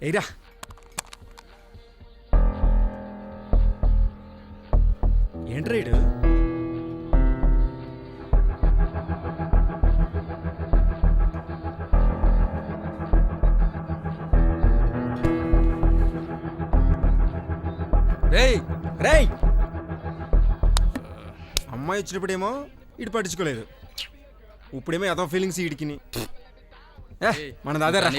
ఎయిరా ఏంటి రైడు రేయ్ రేయ్ అమ్మాయి వచ్చినప్పుడేమో ఇటు పట్టించుకోలేదు, ఇప్పుడేమో ఏదో ఫీలింగ్స్ ఇడికిని మన దాదారా.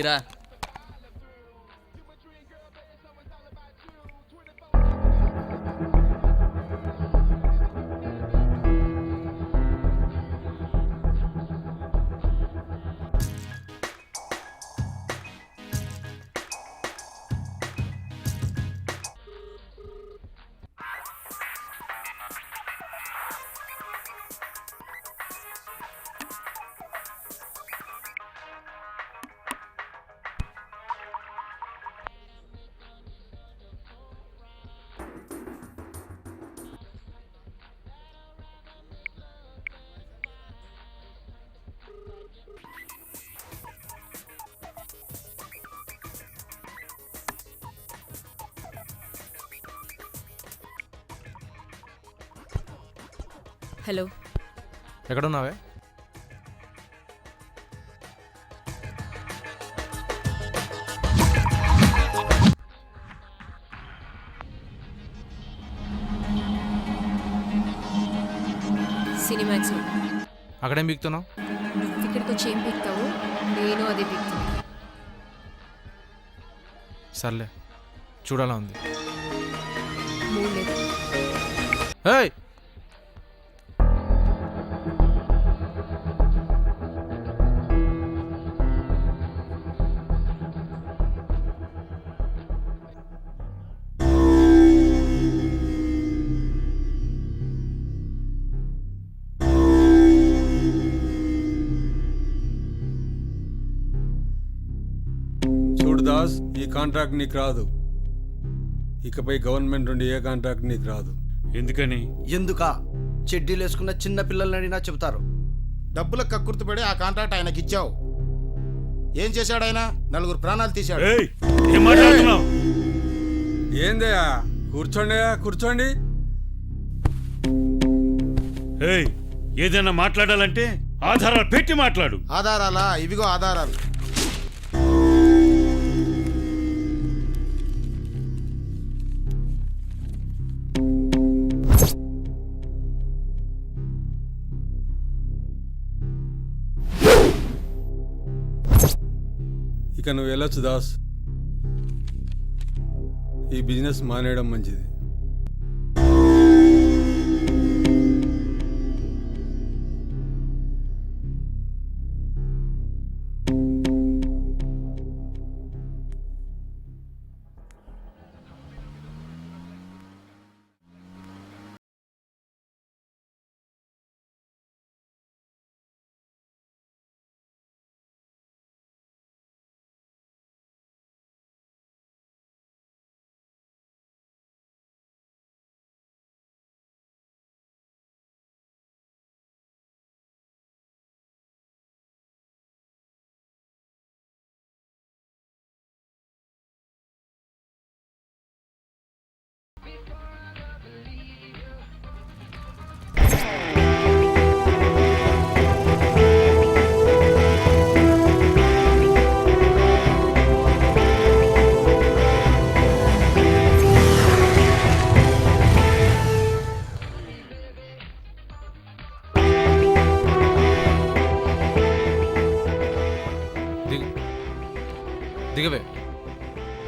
హలో, ఎక్కడున్నావే? సినిమాక్స్. అక్కడేం బిగుతున్నావు? నువ్వు ఇక్కడికి వచ్చి ఏం పీక్తావు? నేను అదే పీక్తాను. సర్లే, చూడాలా ఉంది. మూడు లేదు. ఏయ్, దాస్, ఈ కాంట్రాక్ట్ నీకు రాదు. ఇకపై గవర్నమెంట్ నుండి ఏ కాంట్రాక్ట్ నీకు రాదు. ఎందుకని? ఎందుకా? చెడ్డీలు వేసుకున్న చిన్న పిల్లల్ని అడిగినా చెబుతారు. డబ్బుల కక్కుర్తిపడి ఆ కాంట్రాక్ట్ ఆయనకి ఇచ్చావు. ఏం చేశాడు ఆయన? 4 ప్రాణాలు తీశాడు. ఏందయ్యా? కూర్చోండి. ఏదైనా మాట్లాడాలంటే ఆధారాలు పెట్టి మాట్లాడు. ఆధారాలా? ఇవిగో ఆధారాలు. ఇక నువ్వు వెళ్ళొచ్చు దాస్. ఈ బిజినెస్ మానేయడం మంచిది.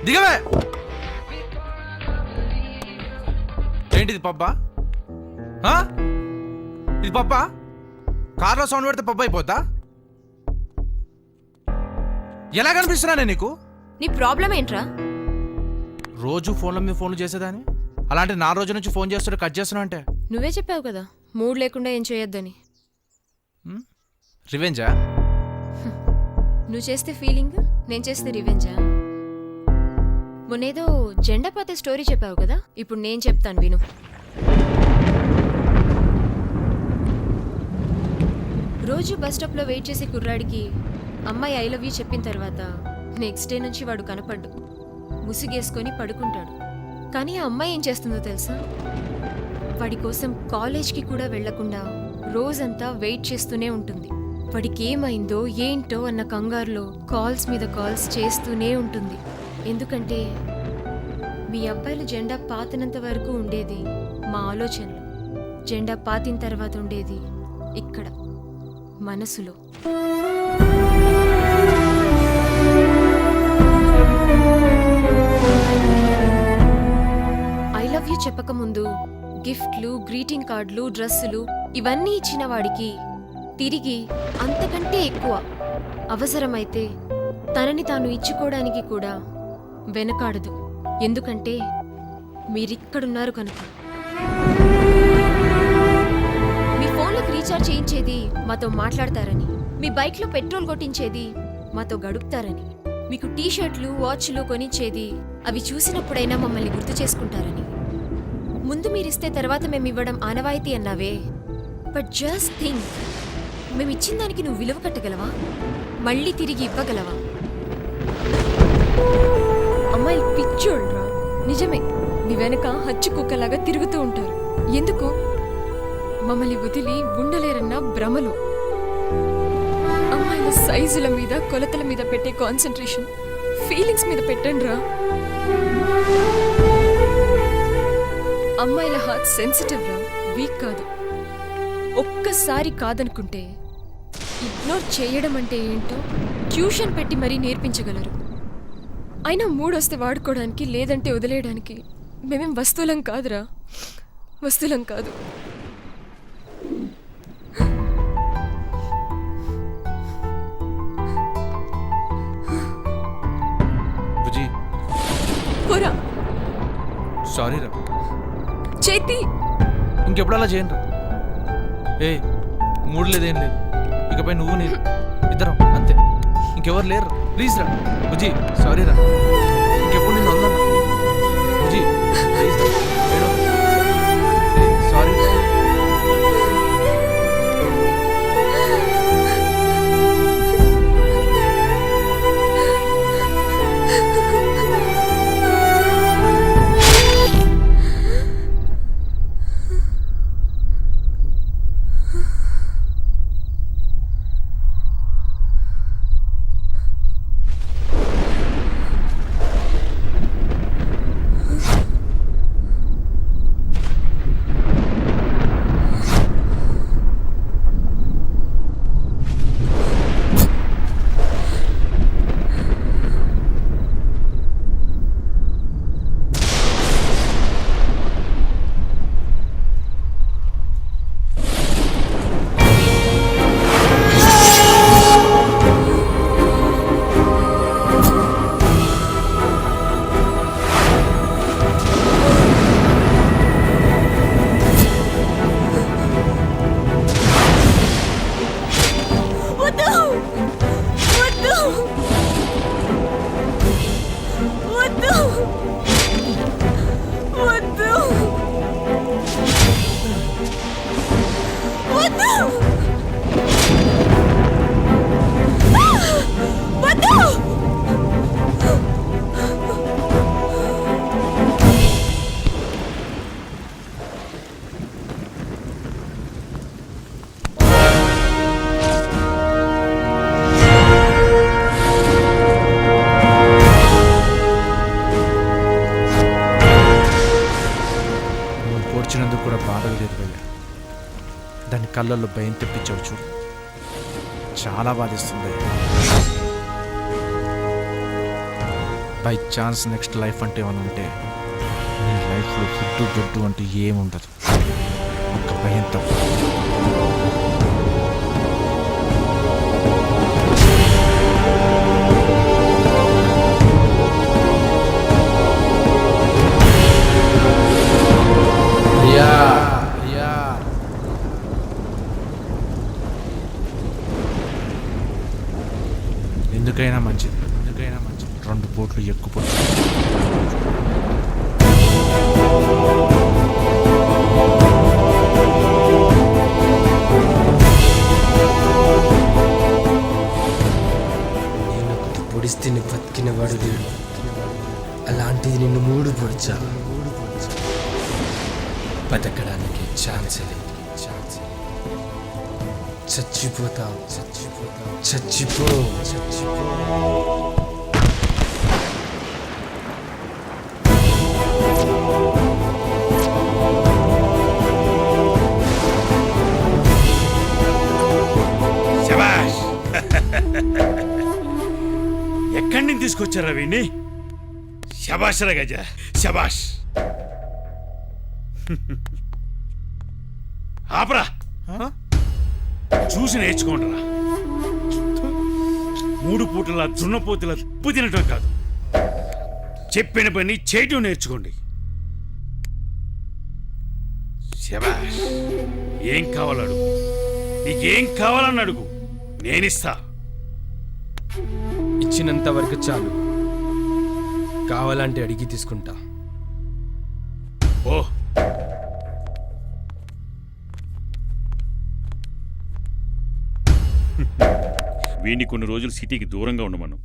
దిగవే. ఏంటిది పబ్బా? ఇది పబ్బా? కార్లో సౌండ్ పెడితే పబ్బా అయిపోతా? ఎలా కనిపిస్తున్నా నేను నీకు? నీ ప్రాబ్లం ఏంట్రా? రోజు ఫోన్ల మీద ఫోన్లు చేసేదాన్ని, అలాంటి నా రోజు నుంచి ఫోన్ చేస్తుంటే కట్ చేస్తున్నా అంటే? నువ్వే చెప్పావు కదా మూడ్ లేకుండా ఏం చేయొద్దని. రివెంజా? నువ్వు చేస్తే ఫీలింగ్, నేను చేస్తే రివెంజా? మొన్నేదో జెండాపాతే స్టోరీ చెప్పావు కదా, ఇప్పుడు నేను చెప్తాను విను. రోజు బస్ స్టాప్లో వెయిట్ చేసే కుర్రాడికి అమ్మాయి ఐ లవ్ యూ చెప్పిన తర్వాత నెక్స్ట్ డే నుంచి వాడు కనపడ్డు. ముసుగేసుకొని పడుకుంటాడు. కానీ ఆ అమ్మాయి ఏం చేస్తుందో తెలుసా? వాడి కోసం కాలేజ్కి కూడా వెళ్లకుండా రోజంతా వెయిట్ చేస్తూనే ఉంటుంది. వాడికి ఏమైందో ఏంటో అన్న కంగారులో కాల్స్ మీద కాల్స్ చేస్తూనే ఉంటుంది. ఎందుకంటే మీ అబ్బాయిలు జెండా పాతినంత వరకు ఉండేది మా ఆలోచనలు, జెండా పాతిన తర్వాత ఉండేది ఇక్కడ మనసులో. ఐ లవ్ యూ చెప్పకముందు గిఫ్ట్లు, గ్రీటింగ్ కార్డులు, డ్రెస్సులు ఇవన్నీ ఇచ్చిన వాడికి తిరిగి అంతకంటే ఎక్కువ అవసరమైతే తనని తాను ఇచ్చుకోవడానికి కూడా వెనకాడదు. ఎందుకంటే మీరిక్కడున్నారు కనుక. మీ ఫోన్లకు రీఛార్జ్ చేయించేది మాతో మాట్లాడతారని, మీ బైక్లో పెట్రోల్ కొట్టించేది మాతో గడుపుతారని, మీకు టీషర్ట్లు, వాచ్లు కొనిచ్చేది అవి చూసినప్పుడైనా మమ్మల్ని గుర్తు చేసుకుంటారని. ముందు మీరిస్తే తర్వాత మేమివ్వడం ఆనవాయితీ అన్నావే. బట్ జస్ట్ థింక్, మేమిచ్చిన దానికి నువ్వు విలువ కట్టగలవా? మళ్ళీ తిరిగి ఇవ్వగలవా? అమ్మాయిలు పిచ్చోళ్ళరా. నిజమే, మీ వెనక హచ్చు కుక్కలాగా తిరుగుతూ ఉంటారు. ఎందుకు? మమ్మల్ని వదిలి ఉండలేరన్న భ్రమలు. అమ్మాయిల సైజుల మీద, కొలతల మీద పెట్టే కాన్సన్ట్రేషన్ ఫీలింగ్స్ మీద పెట్టండి రా. అమ్మాయిల హార్ట్ సెన్సిటివ్ రా, వీక్ కాదు. ఒక్కసారి కాదనుకుంటే ఇగ్నోర్ చేయడం అంటే ఏంటో ట్యూషన్ పెట్టి మరీ నేర్పించగలరు. అయినా మూడొస్తే వాడుకోవడానికి, లేదంటే వదిలేయడానికి మేమేం వస్తువులం కాదురా, వస్తువులం కాదు. బుజ్జి, పోరా. సారీ రా. చేతి ఇంకెప్పుడు అలా చేయండి రా. ఏ మూడు లేదేం లేదు. ఇకపై నువ్వు నేను ఇద్దరం అంతే, ఇంకెవరు లేరు. ప్లీజ్ రా బుజ్జి, సారీ రా. ఇంకెప్పుడు నేను వదలను బుజ్జి, ప్లీజ్ రా. సారీ. వచ్చినందుకు కూడా బాధగా లేదు భయ్య. దాని కళ్ళల్లో భయం తెప్పించాడు చూడు, చాలా బాధిస్తుంది. బై ఛాన్స్ నెక్స్ట్ లైఫ్ అంటే ఏమైనా ఉంటే నీ లైఫ్లో ఫుడ్డు బెడ్డు అంటే ఏముండదు, ఒక్క భయం తప్ప. ఎందుకైనా మంచిది 2 బోట్లు ఎక్కుపోతుంది. నేను పొడిస్తే బతికిన వాడు లేడు, అలాంటిది నిన్ను మూడు పొడిచా బతకడానికి ఛాన్స్ లేదు. చచ్చిపోతావు చచ్చిపో. శభాష్. ఎక్కడి నుంచి తీసుకొచ్చారా వీణ్ణి? శభాష్ రా గజ, శభాష్. ఆపరా, చూసి నేర్చుకోండిరా. 3 పూటల దున్నపోతుల ఉప్పు తినటం కాదు, చెప్పిన పని చేయటం నేర్చుకోండి. శభాష్. ఏం కావాలడు, నీకేం కావాలని అడుగు, నేనిస్తా. ఇచ్చినంత వరకు చాలు, కావాలంటే అడిగి తీసుకుంటా. ఓ వీడిని కొన్ని రోజులు సిటీకి దూరంగా ఉండమను.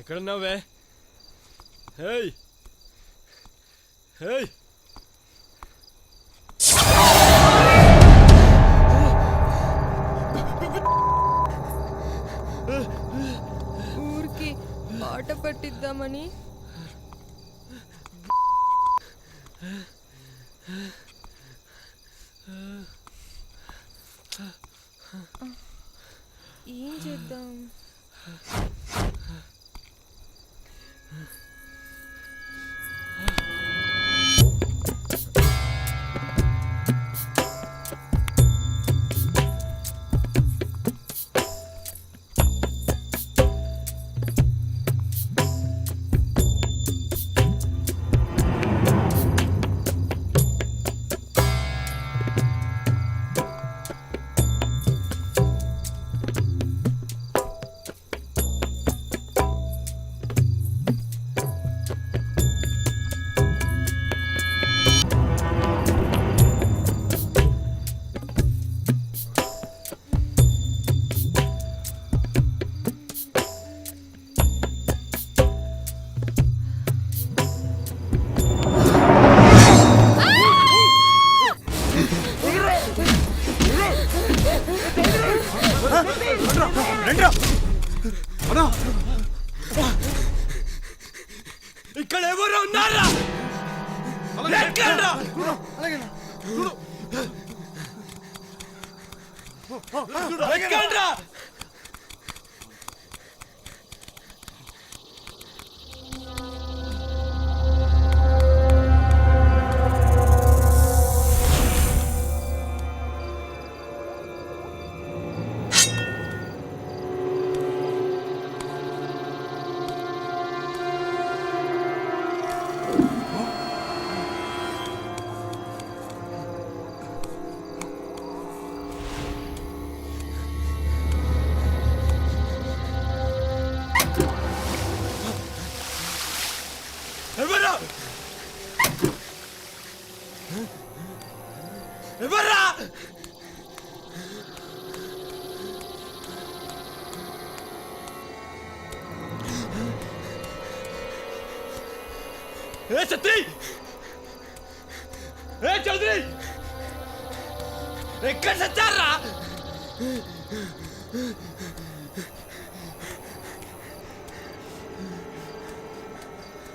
ఎక్కడున్నావే? హేయ్ హేయ్ ఊరికి పాట పట్టిద్దామని ఏం చేద్దాం? ఇక్కడ ఎవరు ఉన్నారా? ఎవర్రా ఏ ఛత్రి ఏ చౌదరి ఎక్కడ చచ్చారా